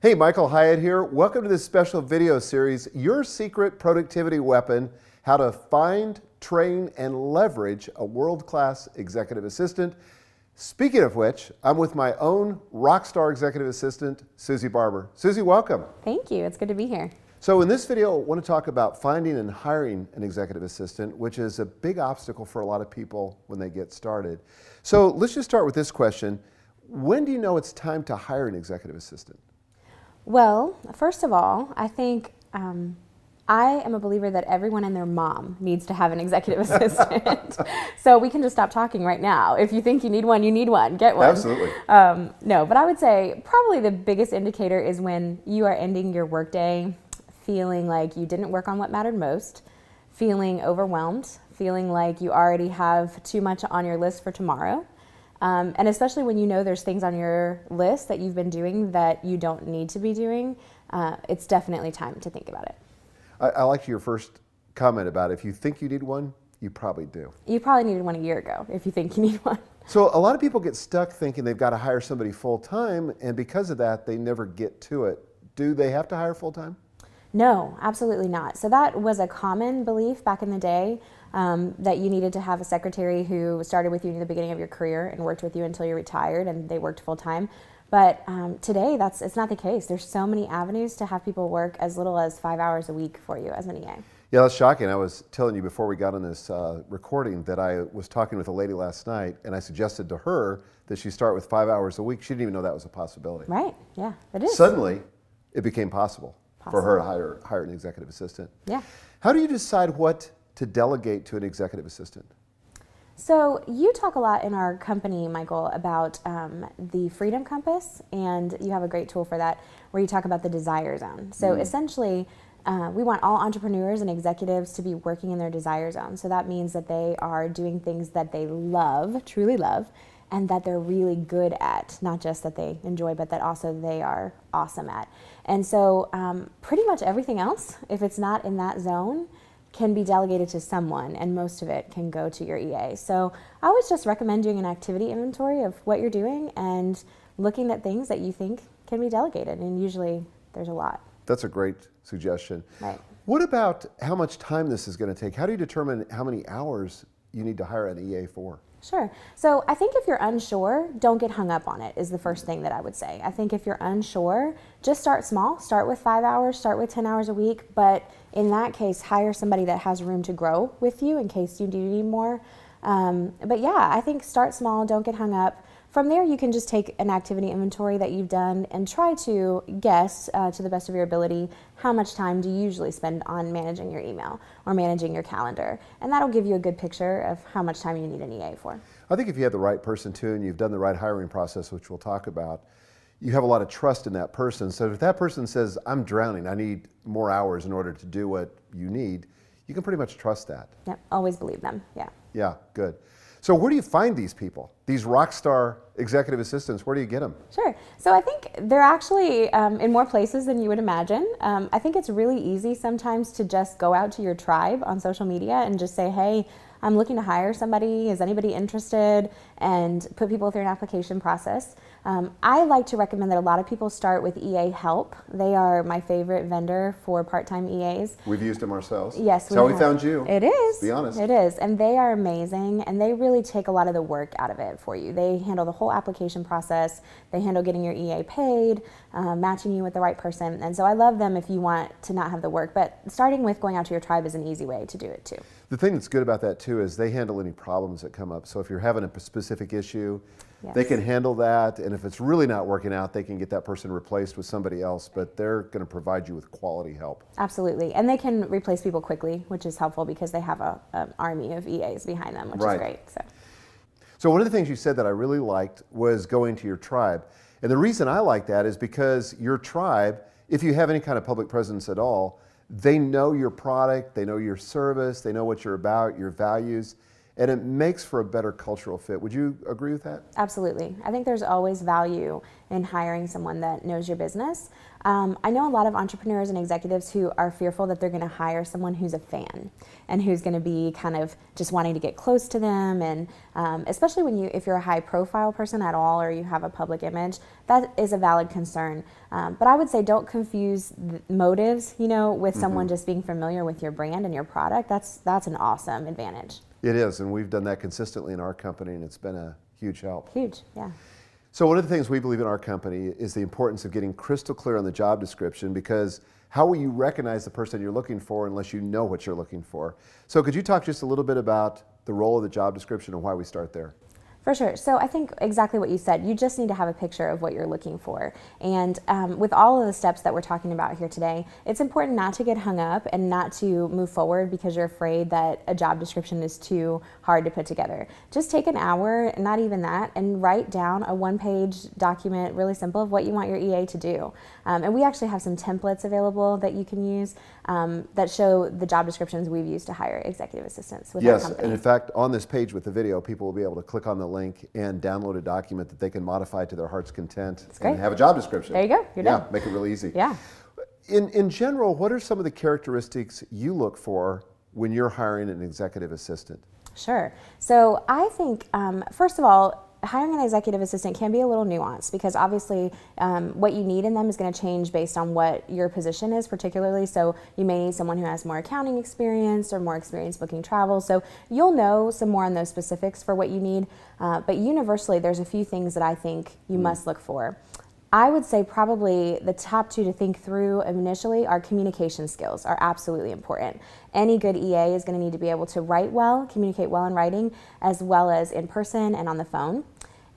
Hey, Michael Hyatt here. Welcome to this special video series, Your Secret Productivity Weapon, How to Find, Train, and Leverage a World-Class Executive Assistant. Speaking of which, I'm with my own rock star executive assistant, Susie Barber. Susie, welcome. Thank you. It's good to be here. So in this video, I want to talk about finding and hiring an executive assistant, which is a big obstacle for a lot of people when they get started. So let's just start with this question. When do you know it's time to hire an executive assistant? Well, first of all, I think I am a believer that everyone and their mom needs to have an executive assistant. So we can just stop talking right now. If you think you need one, get one. Absolutely. No, but I would say probably the biggest indicator is when you are ending your workday feeling like you didn't work on what mattered most, feeling overwhelmed, feeling like you already have too much on your list for tomorrow. And especially when you know there's things on your list that you've been doing that you don't need to be doing, it's definitely time to think about it. I liked your first comment about if you think you need one, you probably do. You probably needed one a year ago if you think you need one. So a lot of people get stuck thinking they've got to hire somebody full-time, and because of that, they never get to it. Do they have to hire full-time? No, absolutely not. So that was a common belief back in the day, that you needed to have a secretary who started with you in the beginning of your career and worked with you until you retired and they worked full-time. But today, it's not the case. There's so many avenues to have people work as little as 5 hours a week for you as an EA. Yeah, that's shocking. I was telling you before we got on this recording that I was talking with a lady last night, and I suggested to her that she start with 5 hours a week. She didn't even know that was a possibility. Right, yeah, it is. Suddenly, it became possible for her to hire an executive assistant. Yeah. How do you decide what to delegate to an executive assistant? So you talk a lot in our company, Michael, about the Freedom Compass, and you have a great tool for that where you talk about the desire zone. So essentially, we want all entrepreneurs and executives to be working in their desire zone. So that means that they are doing things that they love, truly love, and that they're really good at, not just that they enjoy, but that also they are awesome at. And so pretty much everything else, if it's not in that zone, can be delegated to someone, and most of it can go to your EA. So I always just recommend doing an activity inventory of what you're doing and looking at things that you think can be delegated, and usually there's a lot. That's a great suggestion. Right. What about how much time this is going to take? How do you determine how many hours you need to hire an EA for? Sure. So I think if you're unsure, don't get hung up on it is the first thing that I would say. I think if you're unsure, just start small. Start with 5 hours, start with 10 hours a week, but in that case, hire somebody that has room to grow with you in case you do need more. But yeah, I think start small, don't get hung up. From there, you can just take an activity inventory that you've done and try to guess to the best of your ability how much time do you usually spend on managing your email or managing your calendar. And that'll give you a good picture of how much time you need an EA for. I think if you have the right person too, and you've done the right hiring process, which we'll talk about, you have a lot of trust in that person. So if that person says, I'm drowning, I need more hours in order to do what you need, you can pretty much trust that. Yep, always believe them, yeah. Yeah, good. So where do you find these people, these rock star executive assistants? Where do you get them? Sure. So I think they're actually in more places than you would imagine. I think it's really easy sometimes to just go out to your tribe on social media and just say, hey, I'm looking to hire somebody. Is anybody interested? And put people through an application process. I like to recommend that a lot of people start with EA Help. They are my favorite vendor for part-time EAs. We've used them ourselves. Yes, That's how we found you. It is. Be honest. It is. And they are amazing, and they really take a lot of the work out of it for you. They handle the whole application process. They handle getting your EA paid, matching you with the right person. And so I love them if you want to not have the work. But starting with going out to your tribe is an easy way to do it too. The thing that's good about that too is they handle any problems that come up. So if you're having a specific issue, yes, they can handle that. And if it's really not working out, they can get that person replaced with somebody else, but they're going to provide you with quality help. Absolutely. And they can replace people quickly, which is helpful because they have an army of EAs behind them, which is great. So one of the things you said that I really liked was going to your tribe. And the reason I like that is because your tribe, if you have any kind of public presence at all, they know your product, they know your service, they know what you're about, your values, and it makes for a better cultural fit. Would you agree with that? Absolutely. I think there's always value in hiring someone that knows your business. I know a lot of entrepreneurs and executives who are fearful that they're going to hire someone who's a fan and who's going to be kind of just wanting to get close to them. And especially if you're a high profile person at all, or you have a public image, that is a valid concern. But I would say don't confuse motives, with someone just being familiar with your brand and your product. That's an awesome advantage. It is, and we've done that consistently in our company, and it's been a huge help. Huge, yeah. So one of the things we believe in our company is the importance of getting crystal clear on the job description, because how will you recognize the person you're looking for unless you know what you're looking for? So could you talk just a little bit about the role of the job description and why we start there? For sure. So I think exactly what you said. You just need to have a picture of what you're looking for. And with all of the steps that we're talking about here today, it's important not to get hung up and not to move forward because you're afraid that a job description is too hard to put together. Just take an hour, not even that, and write down a one-page document, really simple, of what you want your EA to do. And we actually have some templates available that you can use that show the job descriptions we've used to hire executive assistants with our company. Yes, and in fact, on this page with the video, people will be able to click on the link and download a document that they can modify to their heart's content and have a job description. There you go. You're done. Yeah, make it really easy. Yeah. In general, what are some of the characteristics you look for when you're hiring an executive assistant? Sure. So I think, first of all, hiring an executive assistant can be a little nuanced because obviously what you need in them is going to change based on what your position is particularly. So you may need someone who has more accounting experience or more experience booking travel. So you'll know some more on those specifics for what you need. But universally, there's a few things that I think you must look for. I would say probably the top two to think through initially are communication skills are absolutely important. Any good EA is going to need to be able to write well, communicate well in writing, as well as in person and on the phone.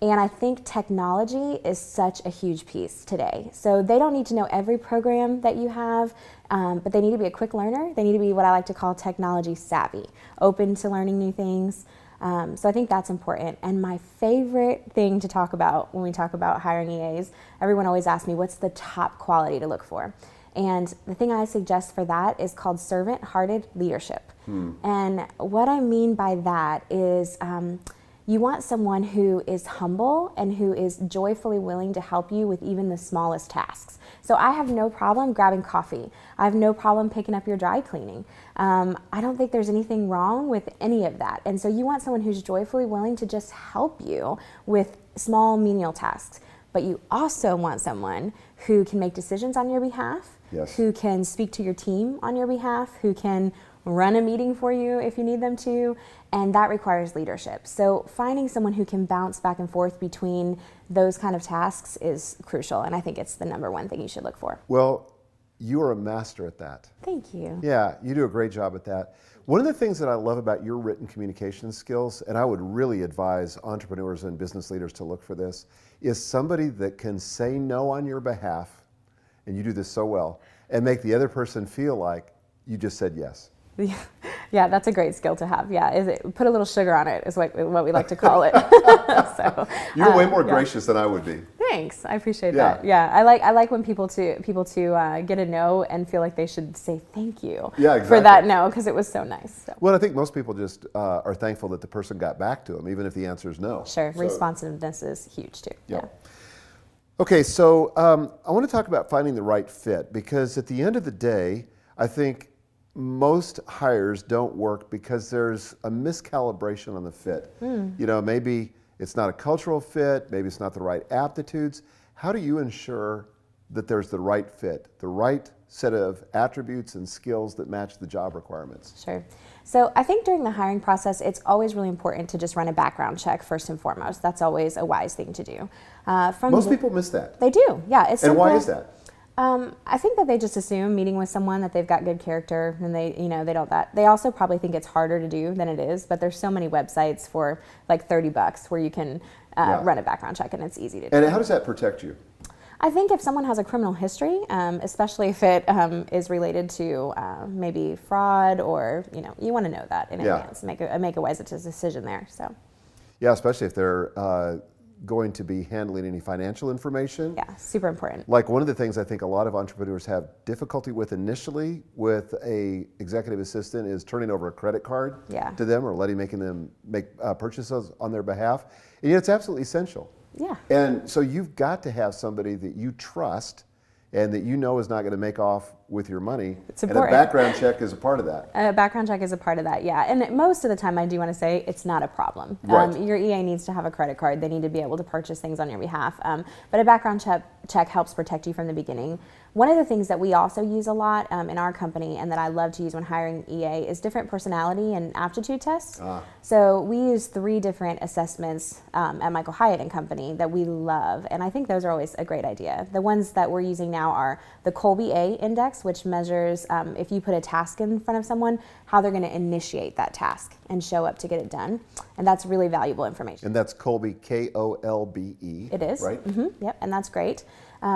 And I think technology is such a huge piece today. So they don't need to know every program that you have, but they need to be a quick learner. They need to be what I like to call technology savvy, open to learning new things. So I think that's important. And my favorite thing to talk about when we talk about hiring EAs, everyone always asks me, what's the top quality to look for? And the thing I suggest for that is called servant-hearted leadership. And what I mean by that is you want someone who is humble and who is joyfully willing to help you with even the smallest tasks. So I have no problem grabbing coffee. I have no problem picking up your dry cleaning. I don't think there's anything wrong with any of that. And so you want someone who's joyfully willing to just help you with small menial tasks. But you also want someone who can make decisions on your behalf, who can speak to your team on your behalf, who can run a meeting for you if you need them to, and that requires leadership. So finding someone who can bounce back and forth between those kind of tasks is crucial, and I think it's the number one thing you should look for. Well, you are a master at that. Thank you. Yeah, you do a great job at that. One of the things that I love about your written communication skills, and I would really advise entrepreneurs and business leaders to look for this, is somebody that can say no on your behalf, and you do this so well, and make the other person feel like you just said yes. Yeah, that's a great skill to have. Yeah, put a little sugar on it is what we like to call it. So, you're way more gracious than I would be. Thanks, I appreciate that. Yeah, I like when people to get a no and feel like they should say thank you for that no because it was so nice. So. Well, I think most people just are thankful that the person got back to them, even if the answer is no. Sure, responsiveness is huge too. Yeah. Okay, so I want to talk about finding the right fit because at the end of the day, I think most hires don't work because there's a miscalibration on the fit. You know, maybe it's not a cultural fit, maybe it's not the right aptitudes. How do you ensure that there's the right fit, the right set of attributes and skills that match the job requirements? Sure. So I think during the hiring process, it's always really important to just run a background check first and foremost. That's always a wise thing to do. Most people miss that. They do, yeah. It's and simple. Why is that? I think that they just assume meeting with someone that they've got good character and they don't that. They also probably think it's harder to do than it is, but there's so many websites for like $30 where you can run a background check and it's easy to do. And how does that protect you? I think if someone has a criminal history, especially if it is related to maybe fraud or, you want to know that in advance, make a wise decision there. So. Yeah, especially if they're going to be handling any financial information. Yeah, super important. Like one of the things I think a lot of entrepreneurs have difficulty with initially with a executive assistant is turning over a credit card to them or making them make purchases on their behalf. And yet it's absolutely essential. Yeah. And so you've got to have somebody that you trust and that you know is not going to make off with your money. It's important. And a background check is a part of that. A background check is a part of that, yeah. And most of the time, I do want to say it's not a problem. Right. Your EA needs to have a credit card. They need to be able to purchase things on your behalf. But a background check helps protect you from the beginning. One of the things that we also use a lot in our company and that I love to use when hiring EA is different personality and aptitude tests. So we use 3 different assessments at Michael Hyatt and Company that we love, and I think those are always a great idea. The ones that we're using now are the Kolbe A Index, which measures if you put a task in front of someone, how they're going to initiate that task and show up to get it done, and that's really valuable information. And that's Kolbe, K-O-L-B-E. It is. Right? Mm-hmm. Yep, and that's great.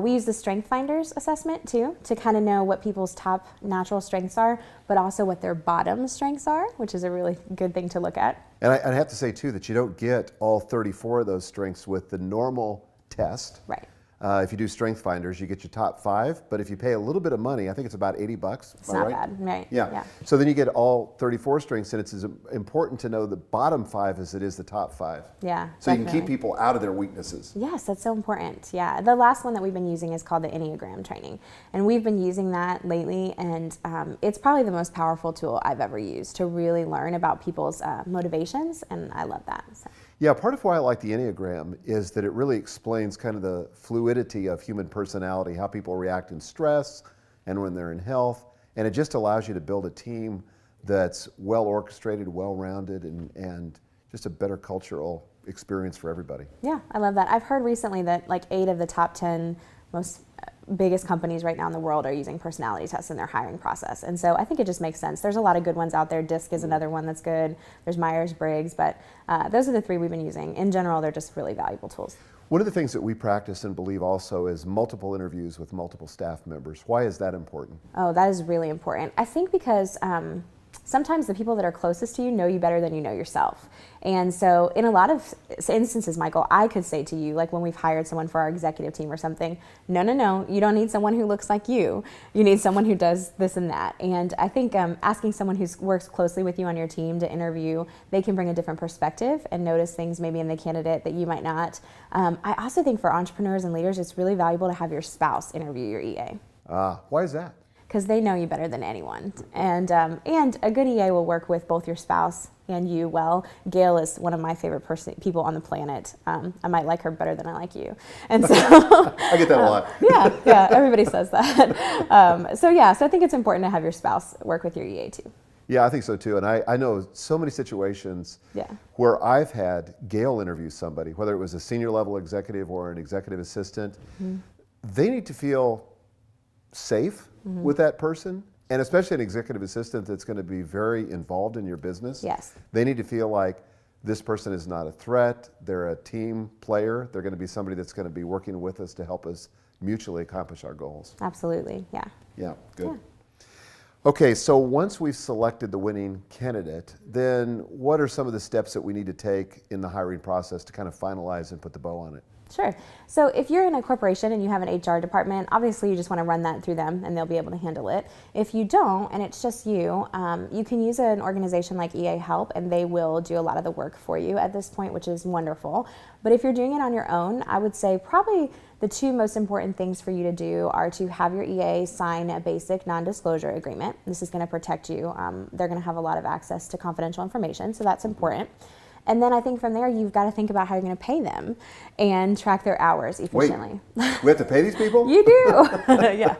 We use the Strength Finders assessment too to kind of know what people's top natural strengths are, but also what their bottom strengths are, which is a really good thing to look at. And I have to say too that you don't get all 34 of those strengths with the normal test. Right. If you do Strength Finders, you get your top 5, but if you pay a little bit of money, I think it's about $80. It's not bad, right? Yeah. So then you get all 34 strengths, and it's as important to know the bottom 5 as it is the top 5. Yeah. So definitely. you can keep people out of their weaknesses. Yes, that's so important. Yeah. The last one that we've been using is called the Enneagram training, and we've been using that lately, and it's probably the most powerful tool I've ever used to really learn about people's motivations, and I love that. So. Yeah, part of why I like the Enneagram is that it really explains kind of the fluidity of human personality, how people react in stress and when they're in health, and it just allows you to build a team that's well orchestrated, well rounded, and just a better cultural experience for everybody. Yeah, I love that. I've heard recently that like 8 of the top 10 most biggest companies right now in the world are using personality tests in their hiring process. And so I think it just makes sense. There's a lot of good ones out there. DISC is another one that's good. There's Myers-Briggs, but those are the 3 we've been using. In general, they're just really valuable tools. One of the things that we practice and believe also is multiple interviews with multiple staff members. Why is that important? Oh, that is really important. I think because sometimes the people that are closest to you know you better than you know yourself. And so in a lot of instances, Michael, I could say to you, like when we've hired someone for our executive team or something, no, you don't need someone who looks like you. You need someone who does this and that. And I think asking someone who works closely with you on your team to interview, they can bring a different perspective and notice things maybe in the candidate that you might not. I also think for entrepreneurs and leaders, it's really valuable to have your spouse interview your EA. Why is that? Because they know you better than anyone. And a good EA will work with both your spouse and you well. Gail is one of my favorite people on the planet. I might like her better than I like you. And so I get that a lot. yeah, everybody says that. So I think it's important to have your spouse work with your EA too. Yeah, I think so too. And I know so many situations where I've had Gail interview somebody, whether it was a senior level executive or an executive assistant. They need to feel safe with that person, and especially an executive assistant that's going to be very involved in your business. Yes. They need to feel like this person is not a threat, they're a team player, they're going to be somebody that's going to be working with us to help us mutually accomplish our goals. Absolutely, yeah. Yeah, good. Yeah. Okay, so once we've selected the winning candidate, then what are some of the steps that we need to take in the hiring process to kind of finalize and put the bow on it? Sure. So if you're in a corporation and you have an HR department, obviously you just want to run that through them and they'll be able to handle it. If you don't, and it's just you, you can use an organization like EA Help and they will do a lot of the work for you at this point, which is wonderful. But if you're doing it on your own, I would say probably the 2 most important things for you to do are to have your EA sign a basic non-disclosure agreement. This is going to protect you. They're going to have a lot of access to confidential information, so that's important. And then I think from there, you've got to think about how you're going to pay them and track their hours efficiently. Wait, we have to pay these people? You do. Yeah.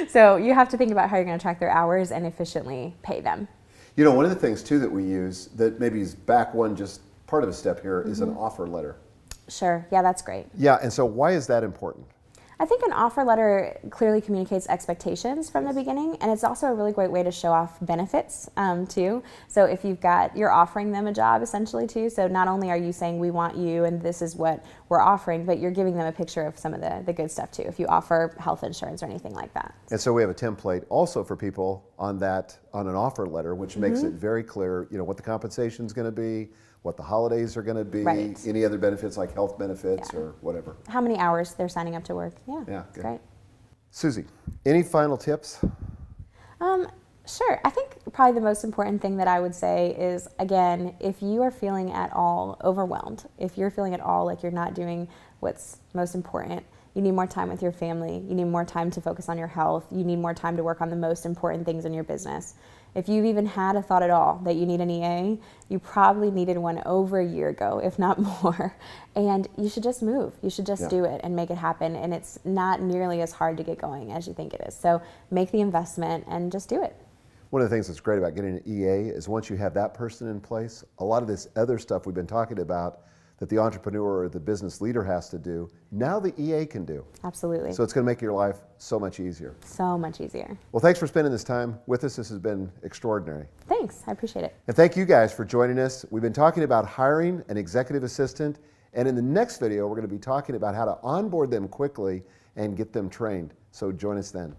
So you have to think about how you're going to track their hours and efficiently pay them. You know, one of the things too that we use that maybe is back one, just part of a step here, is an offer letter. Sure. Yeah, that's great. Yeah, and so why is that important? I think an offer letter clearly communicates expectations from the beginning, and it's also a really great way to show off benefits too. So if you're offering them a job essentially too, so not only are you saying we want you and this is what we're offering, but you're giving them a picture of some of the good stuff too, if you offer health insurance or anything like that. And so we have a template also for people on an offer letter, which makes it very clear, what the compensation is going to be, what the holidays are going to be, Right. any other benefits like health benefits Yeah. or whatever. How many hours they're signing up to work. Yeah, Yeah, it's good. great. Susie, any final tips? Sure. I think probably the most important thing that I would say is, again, if you are feeling at all overwhelmed, if you're feeling at all like you're not doing what's most important, you need more time with your family, you need more time to focus on your health, you need more time to work on the most important things in your business. If you've even had a thought at all that you need an EA, you probably needed one over a year ago, if not more. And you should just move. You should just do it and make it happen. And it's not nearly as hard to get going as you think it is. So make the investment and just do it. One of the things that's great about getting an EA is once you have that person in place, a lot of this other stuff we've been talking about that the entrepreneur or the business leader has to do, now the EA can do. Absolutely. So it's going to make your life so much easier. So much easier. Well, thanks for spending this time with us. This has been extraordinary. Thanks. I appreciate it. And thank you guys for joining us. We've been talking about hiring an executive assistant, and in the next video, we're going to be talking about how to onboard them quickly and get them trained. So join us then.